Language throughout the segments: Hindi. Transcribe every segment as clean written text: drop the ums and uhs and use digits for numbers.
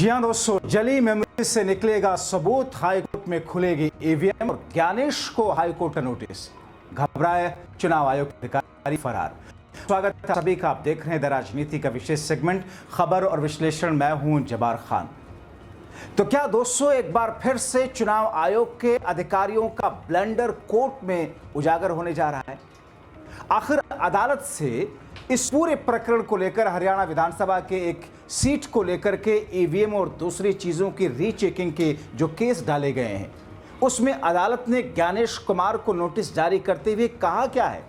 जी हाँ दोस्तों, जली मेमोरी से निकलेगा सबूत, हाईकोर्ट में खुलेगी ईवीएम और ज्ञानेश को हाईकोर्ट का नोटिस। घबराए चुनाव आयोग के अधिकारी फरार। स्वागत है सभी का, आप देख रहे हैं द राजनीति का विशेष सेगमेंट खबर और विश्लेषण। मैं हूं जबार खान। तो क्या दोस्तों एक बार फिर से चुनाव आयोग के अधिकारियों का ब्लंडर कोर्ट में उजागर होने जा रहा है? आखिर अदालत से इस पूरे प्रकरण को लेकर हरियाणा विधानसभा के एक सीट को लेकर के ईवीएम और दूसरी चीजों की रीचेकिंग के जो केस डाले गए हैं, उसमें अदालत ने ज्ञानेश कुमार को नोटिस जारी करते हुए कहा क्या है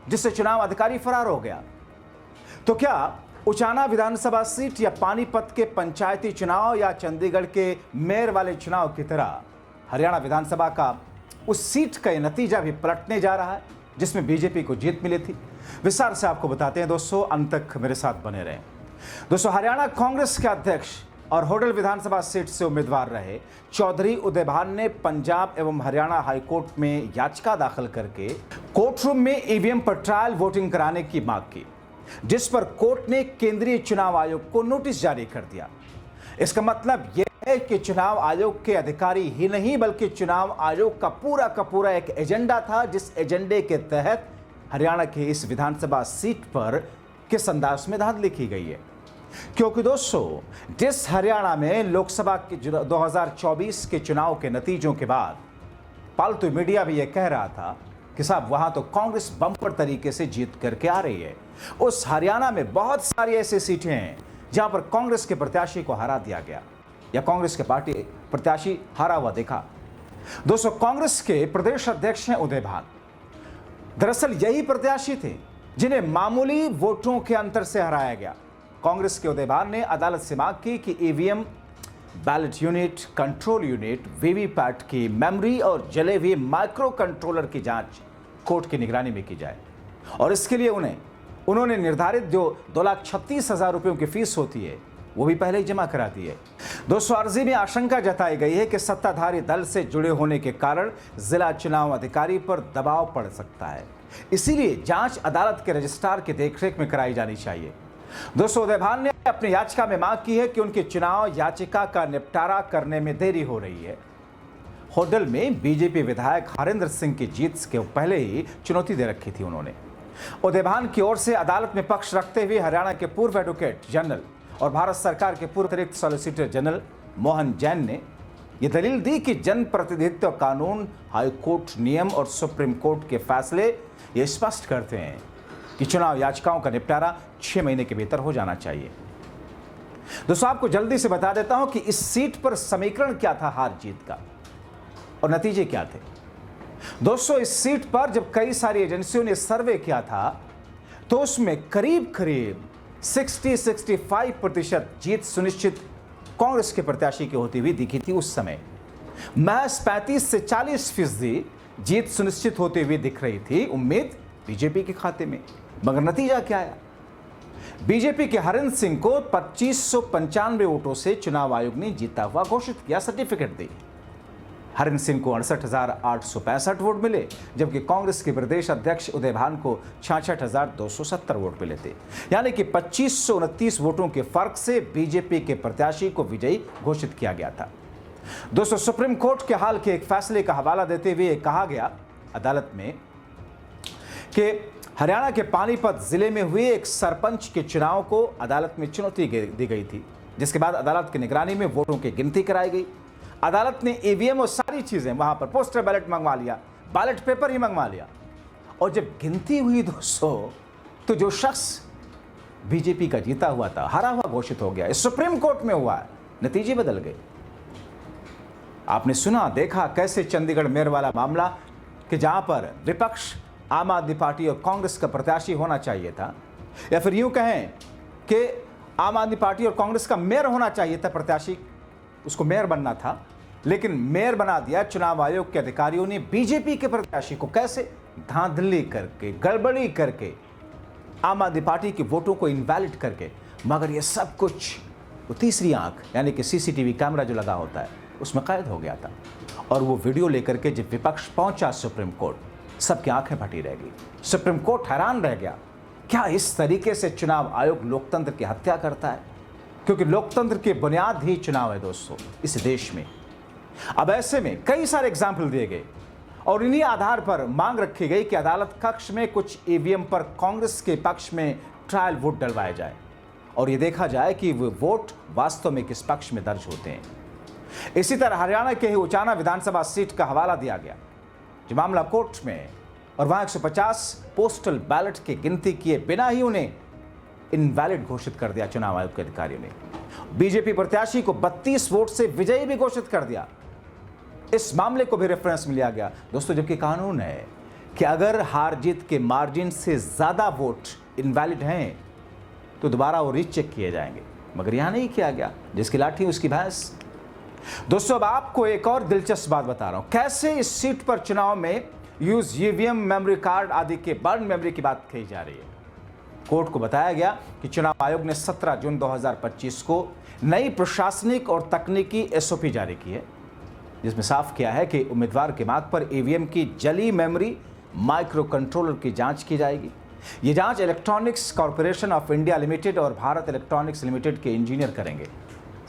जिससे चुनाव अधिकारी फरार हो गया? तो क्या उचाना विधानसभा सीट या पानीपत के पंचायती चुनाव या चंडीगढ़ के मेयर वाले चुनाव की तरह हरियाणा विधानसभा का उस सीट का नतीजा भी पलटने जा रहा है जिसमें बीजेपी को जीत मिली थी? विस्तार से आपको बताते हैं दोस्तों, अंत तक मेरे साथ बने रहें। दोस्तों, हरियाणा कांग्रेस के अध्यक्ष और होडल विधानसभा सीट से उम्मीदवार रहे चौधरी उदयभान ने पंजाब एवं हरियाणा हाईकोर्ट में याचिका दाखिल करके कोर्ट रूम में ईवीएम पर ट्रायल वोटिंग कराने की मांग की, जिस पर कोर्ट ने केंद्रीय चुनाव आयोग को नोटिस जारी कर दिया। इसका मतलब यह है कि चुनाव आयोग के अधिकारी ही नहीं बल्कि चुनाव आयोग का पूरा एक एजेंडा था, जिस एजेंडे के तहत हरियाणा की इस विधानसभा सीट पर किस अंदाज में धांधली की गई है। क्योंकि दोस्तों, जिस हरियाणा में लोकसभा के 2024 के चुनाव के नतीजों के बाद पालतू मीडिया भी यह कह रहा था कि साहब वहां तो कांग्रेस बम्पर तरीके से जीत करके आ रही है, उस हरियाणा में बहुत सारी ऐसी सीटें हैं जहां पर कांग्रेस के प्रत्याशी को हरा दिया गया या कांग्रेस के पार्टी प्रत्याशी हारा हुआ देखा। दोस्तों, कांग्रेस के प्रदेश अध्यक्ष हैं उदयभान। दरअसल यही प्रत्याशी थे जिन्हें मामूली वोटों के अंतर से हराया गया। कांग्रेस के उदयभान ने अदालत से मांग की कि EVM, ballot unit, control unit, VVPAT की मेमोरी और जले हुए माइक्रो कंट्रोलर की जांच कोर्ट की निगरानी में की जाए और इसके लिए उन्होंने निर्धारित जो 2,36,000 रुपयों की फीस होती है वो भी पहले ही जमा करा दी है। दोस्तों, अर्जी में आशंका जताई गई है कि सत्ताधारी दल से जुड़े होने के कारण जिला चुनाव अधिकारी पर दबाव पड़ सकता है, इसीलिए जांच अदालत के रजिस्ट्रार की देखरेख में कराई जानी चाहिए। दोस्तों, उदयभान ने अपनी याचिका में मांग की है कि उनकी चुनाव याचिका का निपटारा करने में देरी हो रही है। होडल में बीजेपी विधायक हरेंद्र सिंह की जीत के पहले ही चुनौती दे रखी थी उन्होंने। उदयभान की ओर से अदालत में पक्ष रखते हुए हरियाणा के पूर्व एडवोकेट जनरल और भारत सरकार के पूर्व अतिरिक्त सॉलिसिटर जनरल मोहन जैन ने यह दलील दी कि जनप्रतिनिधित्व कानून, हाईकोर्ट नियम और सुप्रीम कोर्ट के फैसले ये स्पष्ट करते हैं कि चुनाव याचिकाओं का निपटारा 6 महीने के भीतर हो जाना चाहिए। दोस्तों, आपको जल्दी से बता देता हूं कि इस सीट पर समीकरण क्या था हार जीत का और नतीजे क्या थे। दोस्तों, इस सीट पर जब कई सारी एजेंसियों ने सर्वे किया था तो उसमें करीब 60-65% जीत सुनिश्चित कांग्रेस के प्रत्याशी की होती हुई दिखी थी। उस समय महज 35 से 40% जीत सुनिश्चित होती हुई दिख रही थी उम्मीद बीजेपी के खाते में। मगर नतीजा क्या आया? बीजेपी के हरेंद्र सिंह को 2595 वोटों से चुनाव आयोग ने जीता हुआ घोषित किया, सर्टिफिकेट दी। हरेंद्र सिंह को 68,865 वोट मिले, जबकि कांग्रेस के प्रदेश अध्यक्ष उदयभान को 66,270 वोट मिले थे। यानी कि 2529 वोटों के फर्क से बीजेपी के प्रत्याशी को विजयी घोषित किया गया था। दोस्तों, सुप्रीम कोर्ट के हाल के एक फैसले का हवाला देते हुए कहा गया अदालत में कि हरियाणा के पानीपत जिले में हुए एक सरपंच के चुनाव को अदालत में चुनौती दी गई थी, जिसके बाद अदालत की निगरानी में वोटों की गिनती कराई गई। अदालत ने ईवीएम और सारी चीजें वहां पर पोस्टर बैलेट मंगवा लिया, बैलेट पेपर ही मंगवा लिया और जब गिनती हुई दोस्तों तो जो शख्स बीजेपी का जीता हुआ था हारा हुआ घोषित हो गया। इस सुप्रीम कोर्ट में हुआ है, नतीजे बदल गए। आपने सुना देखा कैसे चंडीगढ़ मेयर वाला मामला कि जहां पर विपक्ष आम आदमी पार्टी और कांग्रेस का प्रत्याशी होना चाहिए था, या फिर यूं कहें कि आम आदमी पार्टी और कांग्रेस का मेयर होना चाहिए था प्रत्याशी, उसको मेयर बनना था, लेकिन मेयर बना दिया चुनाव आयोग के अधिकारियों ने बीजेपी के प्रत्याशी को। कैसे? धांधली करके, गड़बड़ी करके, आम आदमी पार्टी के वोटों को इनवैलिड करके। मगर ये सब कुछ वो तीसरी आंख यानी कि सीसीटीवी कैमरा जो लगा होता है उसमें कैद हो गया था और वो वीडियो लेकर के जब विपक्ष पहुंचा सुप्रीम कोर्ट, सबकी आंखें फटी रह गई। सुप्रीम कोर्ट हैरान रह गया, क्या इस तरीके से चुनाव आयोग लोकतंत्र की हत्या करता है? क्योंकि लोकतंत्र की बुनियाद ही चुनाव है दोस्तों इस देश में। अब ऐसे में कई सारे एग्जाम्पल दिए गए और इन्हीं आधार पर मांग रखी गई कि अदालत कक्ष में कुछ ईवीएम पर कांग्रेस के पक्ष में ट्रायल वोट डलवाए जाए और यह देखा जाए कि वो वोट वास्तव में किस पक्ष में दर्ज होते हैं। इसी तरह हरियाणा के ही उचाना विधानसभा सीट का हवाला दिया गया, जो मामला कोर्ट में और वहां 150 पोस्टल बैलेट की गिनती किए बिना ही उन्हें इनवैलिड घोषित कर दिया चुनाव आयोग के अधिकारियों ने। बीजेपी प्रत्याशी को 32 वोट से विजयी भी घोषित कर दिया। इस मामले को भी रेफरेंस में लिया गया दोस्तों, जबकि कानून है कि अगर हार जीत के मार्जिन से ज्यादा वोट इनवैलिड हैं तो दोबारा वो रीचेक किए जाएंगे, मगर यहां नहीं किया गया। जिसकी लाठी उसकी भैंस। दोस्तों अब आपको एक और दिलचस्प बात बता रहा हूं, कैसे इस सीट पर चुनाव में यूज ईवीएम, मेमोरी कार्ड आदि के बर्न मेमोरी की बात कही जा रही है। कोर्ट को बताया गया कि चुनाव आयोग ने 17 जून 2025 को नई प्रशासनिक और तकनीकी एसओपी जारी की है, जिसमें साफ किया है कि उम्मीदवार के मांग पर ईवीएम की जली मेमोरी माइक्रो कंट्रोलर की जांच की जाएगी। ये जांच electronics corporation of India limited और भारत इलेक्ट्रॉनिक्स लिमिटेड के इंजीनियर करेंगे।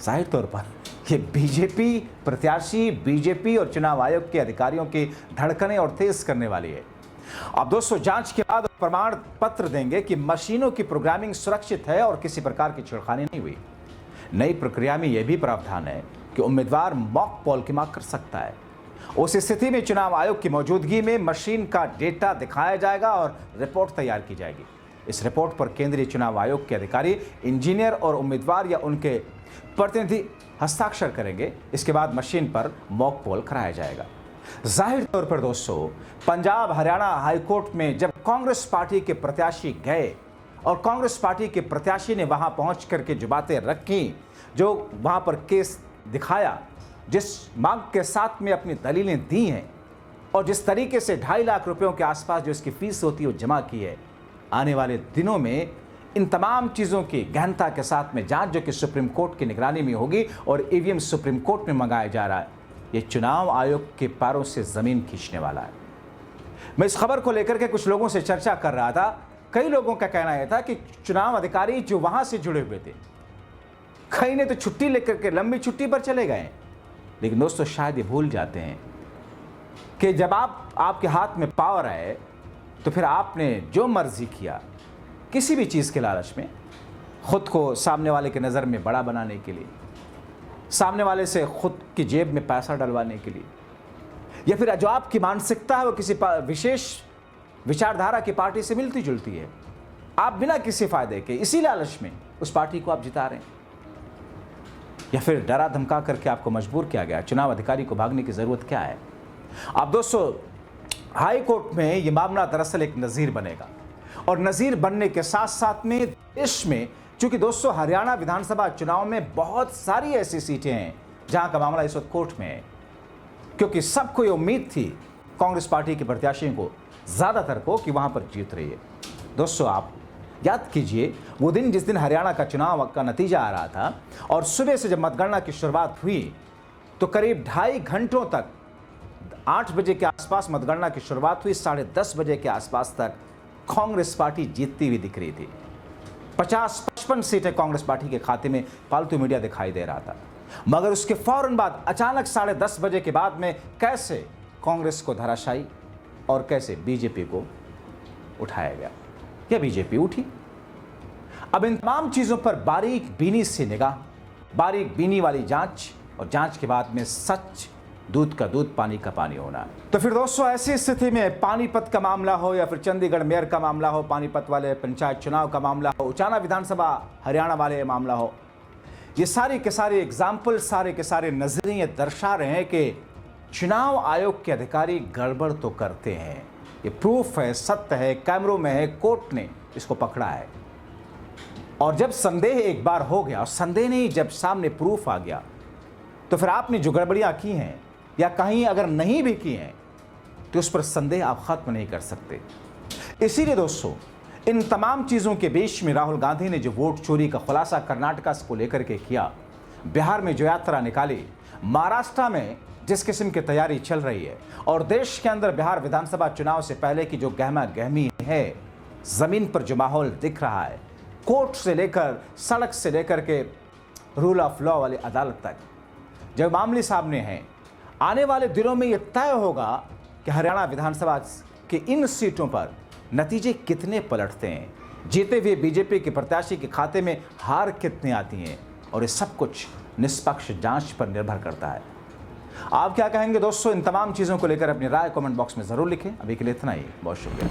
जाहिर तौर पर ये बीजेपी प्रत्याशी, बीजेपी और चुनाव आयोग के अधिकारियों की धड़कनें और तेज करने वाली है। अब दोस्तों जांच के बाद प्रमाण पत्र देंगे कि मशीनों की प्रोग्रामिंग सुरक्षित है और किसी प्रकार की छेड़खानी नहीं हुई। नई प्रक्रिया में यह भी प्रावधान है कि उम्मीदवार मॉक पोल की मांग कर सकता है। उस स्थिति में चुनाव आयोग की मौजूदगी में मशीन का डेटा दिखाया जाएगा और रिपोर्ट तैयार की जाएगी। इस रिपोर्ट पर केंद्रीय चुनाव आयोग के अधिकारी, इंजीनियर और उम्मीदवार या उनके प्रतिनिधि हस्ताक्षर करेंगे। इसके बाद मशीन पर मॉक पोल कराया जाएगा। जाहिर तौर पर दोस्तों पंजाब हरियाणा हाईकोर्ट में जब कांग्रेस पार्टी के प्रत्याशी गए और कांग्रेस पार्टी के प्रत्याशी ने वहां पहुंच करके जो बातें रखी, जो वहां पर केस दिखाया, जिस मांग के साथ में अपनी दलीलें दी हैं और जिस तरीके से 2.5 लाख रुपयों के आसपास जो इसकी फीस होती है वो जमा की है, आने वाले दिनों में इन तमाम चीज़ों की गहनता के साथ में जांच जो कि सुप्रीम कोर्ट की निगरानी में होगी और ईवीएम सुप्रीम कोर्ट में मंगाया जा रहा है, ये चुनाव आयोग के पैरों से ज़मीन खींचने वाला है। मैं इस खबर को लेकर के कुछ लोगों से चर्चा कर रहा था। कई लोगों का कहना यह था कि चुनाव अधिकारी जो वहां से जुड़े हुए थे, कई ने तो छुट्टी लेकर के लंबी छुट्टी पर चले गए। लेकिन दोस्तों शायद ये भूल जाते हैं कि जब आपके हाथ में पावर है तो फिर आपने जो मर्जी किया, किसी भी चीज़ के लालच में, खुद को सामने वाले के नज़र में बड़ा बनाने के लिए, सामने वाले से खुद की जेब में पैसा डलवाने के लिए, या फिर जो आपकी मानसिकता है वो किसी विशेष विचारधारा की पार्टी से मिलती जुलती है, आप बिना किसी फायदे के इसी लालच में उस पार्टी को आप जिता रहे हैं, या फिर डरा धमका करके आपको मजबूर किया गया। चुनाव अधिकारी को भागने की ज़रूरत क्या है? अब दोस्तों हाई कोर्ट में ये मामला दरअसल एक नज़ीर बनेगा और नज़ीर बनने के साथ साथ में देश में, चूंकि दोस्तों हरियाणा विधानसभा चुनाव में बहुत सारी ऐसी सीटें हैं जहां का मामला इस वक्त कोर्ट में है, क्योंकि सबको ये उम्मीद थी कांग्रेस पार्टी के प्रत्याशियों को, ज़्यादातर को, कि वहां पर जीत रही है। दोस्तों आप याद कीजिए वो दिन जिस दिन हरियाणा का चुनाव का नतीजा आ रहा था और सुबह से जब मतगणना की शुरुआत हुई तो करीब 2.5 घंटों तक, 8 बजे के आसपास मतगणना की शुरुआत हुई, 10:30 बजे के आसपास तक कांग्रेस पार्टी जीतती हुई दिख रही थी। 50-55 सीटें कांग्रेस पार्टी के खाते में पालतू मीडिया दिखाई दे रहा था। मगर उसके फौरन बाद अचानक 10:30 बजे के बाद में कैसे कांग्रेस को धराशायी और कैसे बीजेपी को उठाया गया, या बीजेपी उठी। अब इन तमाम चीजों पर बारीक बीनी से निगाह, बारीक बीनी वाली जांच और जांच के बाद में सच, दूध का दूध पानी का पानी होना। तो फिर दोस्तों ऐसी स्थिति में पानीपत का मामला हो या फिर चंडीगढ़ मेयर का मामला हो, पानीपत वाले पंचायत चुनाव का मामला हो, उचाना विधानसभा हरियाणा वाले मामला हो, ये सारे के सारे एग्जाम्पल, सारे के सारे नजरिए दर्शा रहे हैं कि चुनाव आयोग के अधिकारी गड़बड़ तो करते हैं। ये प्रूफ है, सत्य है, कैमरों में है, कोर्ट ने इसको पकड़ा है। और जब संदेह एक बार हो गया, और संदेह नहीं, जब सामने प्रूफ आ गया, तो फिर आपने जो गड़बड़ियां की हैं या कहीं अगर नहीं भी की हैं तो उस पर संदेह आप खत्म नहीं कर सकते। इसीलिए दोस्तों इन तमाम चीज़ों के बीच में राहुल गांधी ने जो वोट चोरी का खुलासा कर्नाटका को लेकर के किया, बिहार में जो यात्रा निकाली, महाराष्ट्र में जिस किस्म की तैयारी चल रही है, और देश के अंदर बिहार विधानसभा चुनाव से पहले की जो गहमा गहमी है, ज़मीन पर जो माहौल दिख रहा है, कोर्ट से लेकर, सड़क से लेकर के रूल ऑफ लॉ वाली अदालत तक। जब मामले सामने हैं, आने वाले दिनों में यह तय होगा कि हरियाणा विधानसभा की इन सीटों पर नतीजे कितने पलटते हैं, जीते हुए बीजेपी के प्रत्याशी के खाते में हार कितनी आती हैं, और ये सब कुछ निष्पक्ष जांच पर निर्भर करता है। आप क्या कहेंगे दोस्तों? इन तमाम चीज़ों को लेकर अपनी राय कमेंट बॉक्स में ज़रूर लिखें। अभी के लिए इतना ही, बहुत शुक्रिया।